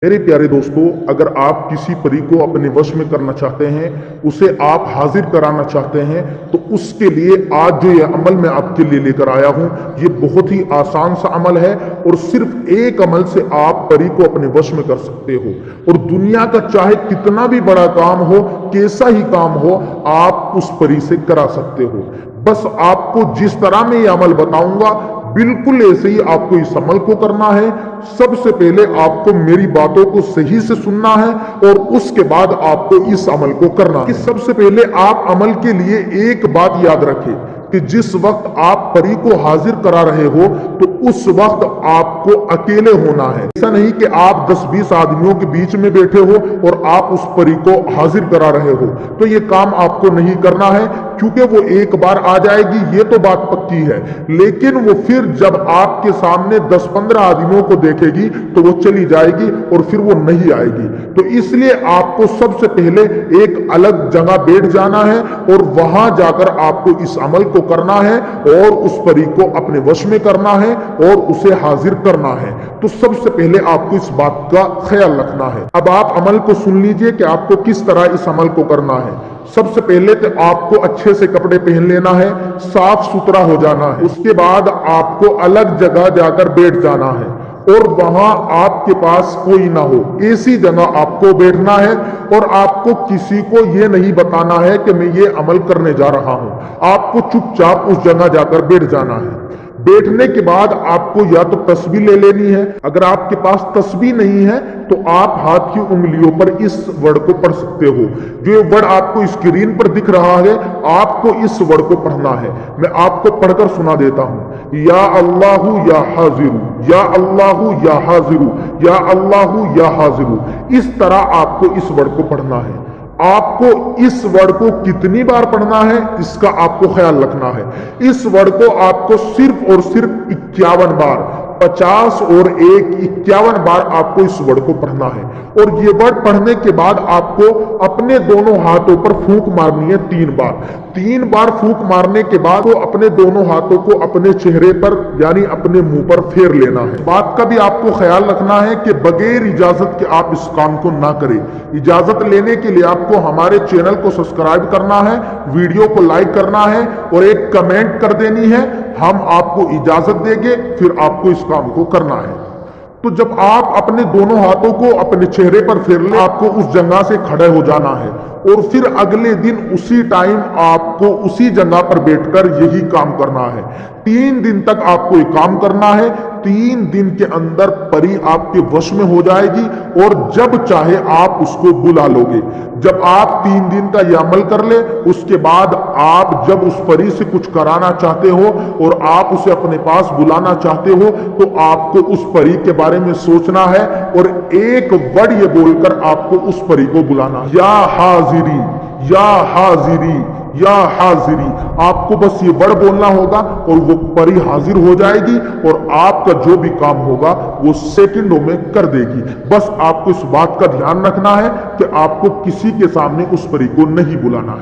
मेरे प्यारे दोस्तों, अगर आप किसी परी को अपने वश में करना चाहते हैं, उसे आप हाजिर कराना चाहते हैं, तो उसके लिए आज जो ये अमल मैं आपके लिए लेकर आया हूं, ये बहुत ही आसान सा अमल है और सिर्फ एक अमल से आप परी को अपने वश में कर सकते हो। और दुनिया का चाहे कितना भी बड़ा काम हो, कैसा ही काम हो, आप उस परी से करा सकते हो। बस आपको जिस तरह मैं ये अमल बताऊंगा, बिल्कुल ऐसे ही आपको इस अमल को करना है। सबसे पहले आपको मेरी बातों को सही से सुनना है और उसके बाद आपको इस अमल को करना है। सबसे पहले आप अमल के लिए एक बात याद रखें कि जिस वक्त आप परी को हाजिर करा रहे हो, तो उस वक्त आपको अकेले होना है। ऐसा नहीं कि आप 10-20 आदमियों के बीच में बैठे हो और आप उस परी को हाजिर करा रहे हो, तो ये काम आपको नहीं करना है, क्योंकि वो एक बार आ जाएगी, ये तो बात पक्की है। लेकिन वो फिर जब आपके सामने 10-15 आदमियों को देखेगी तो वो चली जाएगी और फिर वो नहीं आएगी। तो इसलिए आपको सबसे पहले एक अलग जगह बैठ जाना है और वहां जाकर आपको इस अमल को करना है और उस परी को अपने वश में करना है और उसे हाजिर करना है। तो सबसे पहले आपको इस बात का ख्याल रखना है। अब आप अमल को सुन लीजिए कि आपको किस तरह इस अमल को करना है। सबसे पहले तो आपको अच्छे से कपड़े पहन लेना है, साफ सुथरा हो जाना है। उसके बाद आपको अलग जगह जाकर बैठ जाना है और वहां आपके पास कोई ना हो, ऐसी जगह आपको बैठना है और आपको किसी को ये नहीं बताना है कि मैं ये अमल करने जा रहा हूं। आपको चुपचाप उस जगह जाकर बैठ जाना है। बैठने के बाद आपको या तो तस्बीह ले लेनी है। अगर आपके पास तस्बीह नहीं है तो आप हाथ की उंगलियों पर इस वर्ड को पढ़ सकते हो। जो ये वर्ड आपको स्क्रीन पर दिख रहा है, आपको इस वर्ड को पढ़ना है। मैं आपको पढ़कर सुना देता हूं। या अल्लाहु या हाजिरू, या अल्लाहु या हाजिरू, या अल्लाहु या हाजिरू। इस तरह आपको इस वर्ड को पढ़ना है। आपको इस वर्ड को कितनी बार पढ़ना है, इसका आपको ख्याल रखना है। इस वर्ड को आपको सिर्फ और सिर्फ 51 बार, 50 और 1 51 बार आपको इस वर्ड को पढ़ना है। और ये वर्ड पढ़ने के बाद आपको अपने दोनों हाथों पर फूंक मारनी है 3 बार। 3 बार फूंक मारने के बाद वो अपने दोनों हाथों को अपने चेहरे पर यानी अपने मुंह पर फेर लेना है। बात का भी आपको ख्याल रखना है कि बगैर इजाजत के आप इस काम को ना करें। इजाजत लेने के लिए आपको हमारे चैनल को सब्सक्राइब करना है, वीडियो को लाइक करना है और एक कमेंट कर देनी है। हम आपको इजाजत देंगे, फिर आपको इस काम को करना है। तो जब आप अपने दोनों हाथों को अपने चेहरे पर फेर ले, आपको उस जगह से खड़े हो जाना है और फिर अगले दिन उसी टाइम आपको उसी जगह पर बैठकर यही काम करना है। 3 दिन तक आपको ये काम करना है। 3 दिन के अंदर परी आपके वश में हो जाएगी और जब चाहे आप उसको बुला लोगे। जब आप 3 दिन का यह अमल कर ले, उसके बाद आप जब उस परी से कुछ कराना चाहते हो और आप उसे अपने पास बुलाना चाहते हो, तो आपको उस परी के बारे में सोचना है और एक वर्ड ये बोलकर आपको उस परी को बुलाना, या हाजिरी, या हाजिरी, या हाजिरी। आपको बस ये वर्ड बोलना होगा और वो परी हाजिर हो जाएगी और आपका जो भी काम होगा वो सेकंडों में कर देगी। बस आपको इस बात का ध्यान रखना है कि आपको किसी के सामने उस परी को नहीं बुलाना है।